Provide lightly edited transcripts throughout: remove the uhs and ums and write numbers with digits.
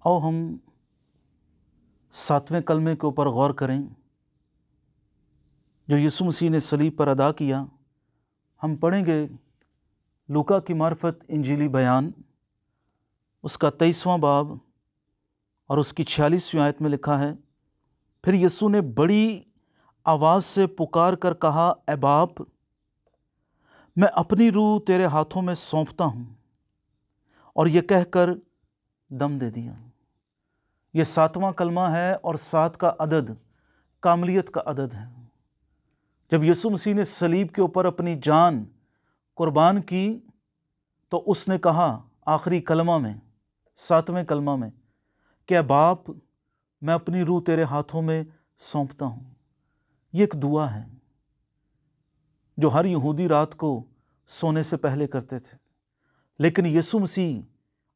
आओ हम 7वें कलमे के ऊपर गौर करें जो यीशु मसीह ने सलीब पर अदा किया। हम पढ़ेंगे लूका की मार्फत इंजीली बयान, उसका 23वां बाब और उसकी 46वीं आयत में लिखा है, फिर यीशु ने बड़ी आवाज़ से पुकार कर कहा, ऐ बाप, मैं अपनी रूह तेरे हाथों में सौंपता हूँ, और ये कहकर दम दे दिया। ये 7वां कलमा है और 7 का अदद कामलियत का अदद है। जब यीशु मसीह ने सलीब के ऊपर अपनी जान कुर्बान की तो उसने कहा आखिरी कलमा में, 7वें कलमा में, कि ऐ बाप, मैं अपनी रूह तेरे हाथों में सौंपता हूँ। ये एक दुआ है जो हर यहूदी रात को सोने से पहले करते थे, लेकिन यीशु मसीह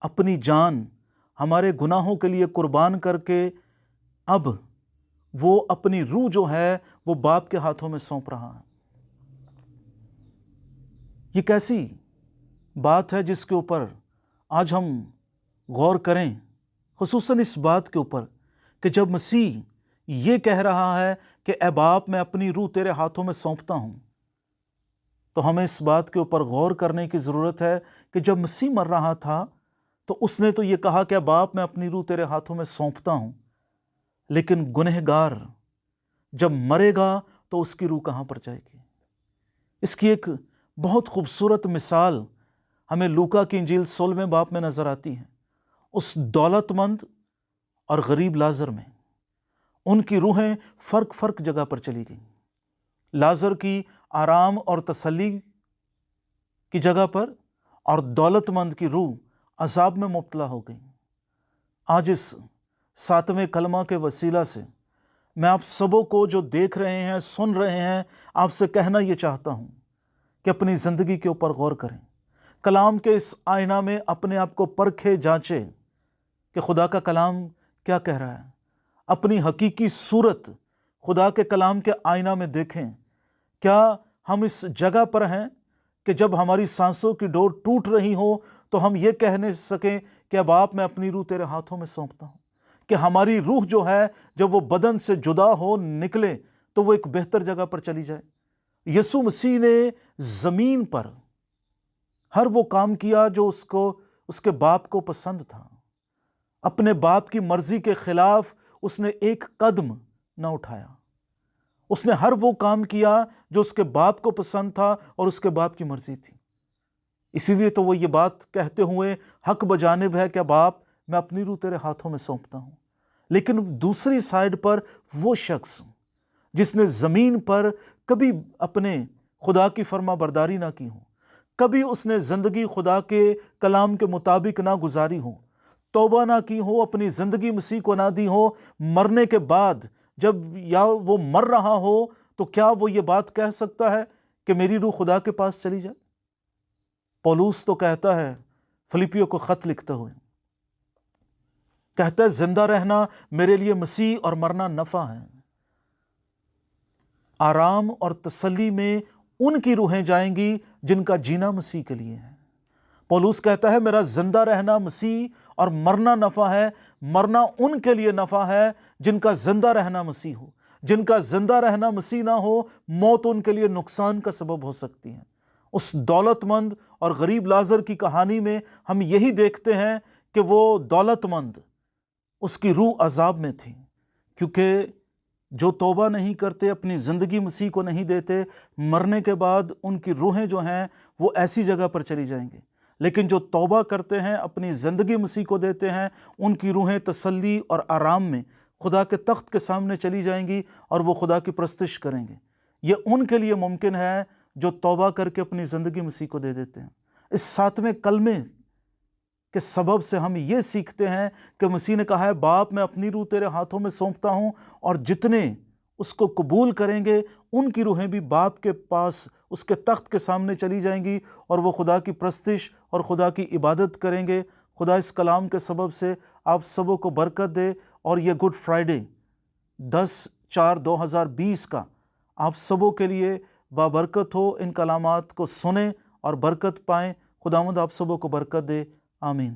अपनी जान हमारे गुनाहों के लिए कुर्बान करके अब वो अपनी रूह जो है वो बाप के हाथों में सौंप रहा है। ये कैसी बात है जिसके ऊपर आज हम गौर करें, खुसूसन इस बात के ऊपर कि जब मसीह ये कह रहा है कि ऐ बाप, मैं अपनी रूह तेरे हाथों में सौंपता हूं, तो हमें इस बात के ऊपर गौर करने की ज़रूरत है कि जब मसीह मर रहा था तो उसने तो ये कहा कि बाप, मैं अपनी रूह तेरे हाथों में सौंपता हूं, लेकिन गुनहगार जब मरेगा तो उसकी रूह कहां पर जाएगी। इसकी एक बहुत खूबसूरत मिसाल हमें लूका की इंजील 16वें बाब में नजर आती है। उस दौलतमंद और गरीब लाजर में उनकी रूहें फर्क जगह पर चली गई। लाजर की आराम और तसल्ली की जगह पर, और दौलतमंद की रूह अजाब में मुब्तला हो गई। आज इस 7वें कलमा के वसीला से मैं आप सबों को जो देख रहे हैं, सुन रहे हैं, आपसे कहना ये चाहता हूं कि अपनी ज़िंदगी के ऊपर गौर करें। कलाम के इस आईना में अपने आप को परखे, जांचें कि खुदा का कलाम क्या कह रहा है। अपनी हकीकी सूरत खुदा के कलाम के आईना में देखें। क्या हम इस जगह पर हैं कि जब हमारी सांसों की डोर टूट रही हो तो हम ये कहने सकें कि अब बाप, मैं अपनी रूह तेरे हाथों में सौंपता हूं। कि हमारी रूह जो है जब वो बदन से जुदा हो निकले तो वो एक बेहतर जगह पर चली जाए। यीशु मसीह ने जमीन पर हर वो काम किया जो उसको उसके बाप को पसंद था। अपने बाप की मर्जी के खिलाफ उसने एक कदम न उठाया। उसने हर वो काम किया जो उसके बाप को पसंद था और उसके बाप की मर्जी थी। इसीलिए तो वो ये बात कहते हुए हक बजानिब है कि बाप, मैं अपनी रूह तेरे हाथों में सौंपता हूं। लेकिन दूसरी साइड पर वो शख्स जिसने जमीन पर कभी अपने खुदा की फर्मा बरदारी ना की हो, कभी उसने जिंदगी खुदा के कलाम के मुताबिक ना गुजारी हो, तौबा ना की हो, अपनी जिंदगी मसीह को ना दी हो, मरने के बाद जब या वो मर रहा हो तो क्या वो ये बात कह सकता है कि मेरी रूह खुदा के पास चली जाए। पौलुस तो कहता है फिलिपियों को खत लिखते हुए, कहता है जिंदा रहना मेरे लिए मसीह और मरना नफा है। आराम और तसल्ली में उनकी रूहें जाएंगी जिनका जीना मसीह के लिए है। पौलुस कहता है मेरा जिंदा रहना मसीह और मरना नफा है। मरना उनके लिए नफा है जिनका जिंदा रहना मसीह हो। जिनका जिंदा रहना मसीह ना हो, मौत उनके लिए नुकसान का सबब हो सकती है। उस दौलतमंद और गरीब लाजर की कहानी में हम यही देखते हैं कि वो दौलतमंद, उसकी रूह अजाब में थी, क्योंकि जो तौबा नहीं करते, अपनी ज़िंदगी मसीह को नहीं देते, मरने के बाद उनकी रूहें जो हैं वो ऐसी जगह पर चली जाएंगी। लेकिन जो तौबा करते हैं, अपनी ज़िंदगी मसीह को देते हैं, उनकी रूहें तसल्ली और आराम में खुदा के तख्त के सामने चली जाएंगी और वो खुदा की प्रस्तिश करेंगे। ये उनके लिए मुमकिन है जो तौबा करके अपनी ज़िंदगी मसीह को दे देते हैं। इस 7वें कलमे के सबब से हम ये सीखते हैं कि मसीह ने कहा है बाप, मैं अपनी रूह तेरे हाथों में सौंपता हूं, और जितने उसको कबूल करेंगे उनकी रूहें भी बाप के पास उसके तख्त के सामने चली जाएंगी और वो खुदा की प्रस्तिश और खुदा की इबादत करेंगे। खुदा इस कलाम के सबब से आप सबों को बरकत दे, और ये गुड फ्राइडे 10/4/2020 का आप सबों के लिए बाबरकत हो। इन कलामात को सुने और बरकत पाएं। खुदावंद आप सबों को बरकत दे। आमीन।